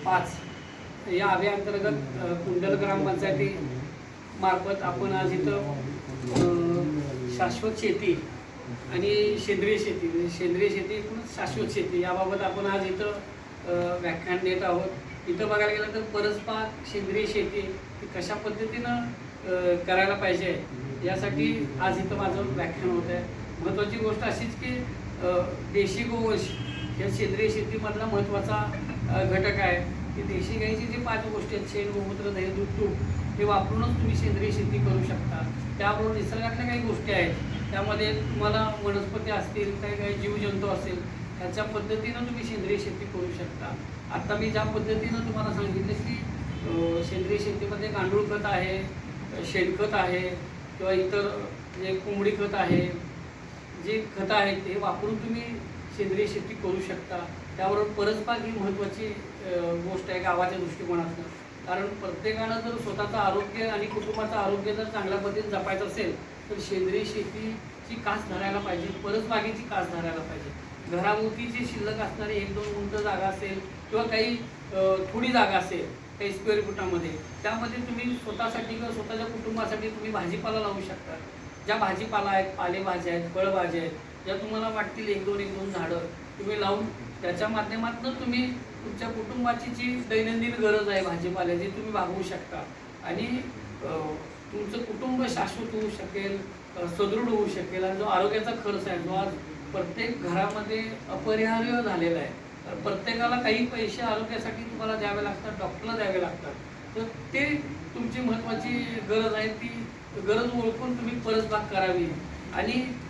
5 या अभियानांतर्गत कुंडल ग्रामपंचायती मार्फत आपण आज इथं शाश्वत शेती आणि सेंद्रिय शेती म्हणजे सेंद्रिय शेती एकूण शाश्वत शेती याबाबत आपण आज इथं व्याख्यान देत आहोत। इथं बघायला गेलं तर परसबाग सेंद्रिय शेती ही कशा पद्धतीनं करायला पाहिजे यासाठी आज इथं माझं व्याख्यान होत आहे। महत्त्वाची गोष्ट अशीच की देशी गोवंश या सेंद्रिय शेतीमधला महत्त्वाचा घटक आहे की देशी गाईची जी 5 गोष्टी आहेत शेण, गोमूत्र, दही, दूध, तूप हे वापरूनच तुम्ही सेंद्रिय शेती करू शकता। त्याबरोबर निसर्गातल्या काही गोष्टी आहेत त्यामध्ये तुम्हाला वनस्पती असतील, काही जीवजंतू असेल ह्याच्या पद्धतीनं तुम्ही सेंद्रिय शेती करू शकता। आता मी ज्या पद्धतीनं तुम्हाला सांगितलं की सेंद्रिय शेतीमध्ये गांडूळ खत आहे, शेणखत आहे किंवा इतर जे कोंबडी खत आहे, जे खतं आहेत ते वापरून तुम्ही सेंद्रिय शेती करू शकता। त्याबरोबर परसबाग ही महत्त्वाची गोष्ट आहे गावाच्या दृष्टिकोनातून, कारण प्रत्येकानं जर स्वतःचं आरोग्य आणि कुटुंबाचं आरोग्य जर चांगल्या पद्धतीने जपायचं असेल तर सेंद्रिय शेतीची कास धरायला पाहिजे, परसबागेची कास धरायला पाहिजे। घराभोवती जी शिल्लक असणारी 1-2 गुंठ जागा असेल किंवा काही थोडी जागा असेल काही स्क्वेअर फुटामध्ये, त्यामध्ये तुम्ही स्वतःसाठी किंवा स्वतःच्या कुटुंबासाठी तुम्ही भाजीपाला लावू शकता। ज्या भाजीपाला आहेत, पालेभाज्या आहेत, फळभाज्या आहेत, ज्या तुम्हाला वाटतील 1-2 झाडं तुम्ही लावून त्याच्या माध्यमातून तुम्ही तुमच्या कुटुंबाची जी दैनंदिन गरज आहे भाजीपाल्याची तुम्ही भागवू शकता आणि तुमचं कुटुंब शाश्वत होऊ शकेल, सदृढ होऊ शकेल। आणि जो आरोग्याचा खर्च आहे जो आज प्रत्येक घरामध्ये अपरिहार्य झालेला आहे, तर प्रत्येकाला काही पैसे आरोग्यासाठी तुम्हाला द्यावे लागतात, डॉक्टरला द्यावे लागतात, तर ते तुमची महत्त्वाची गरज आहे ती गरज ओळखून तुम्ही परसबाग करावी। आणि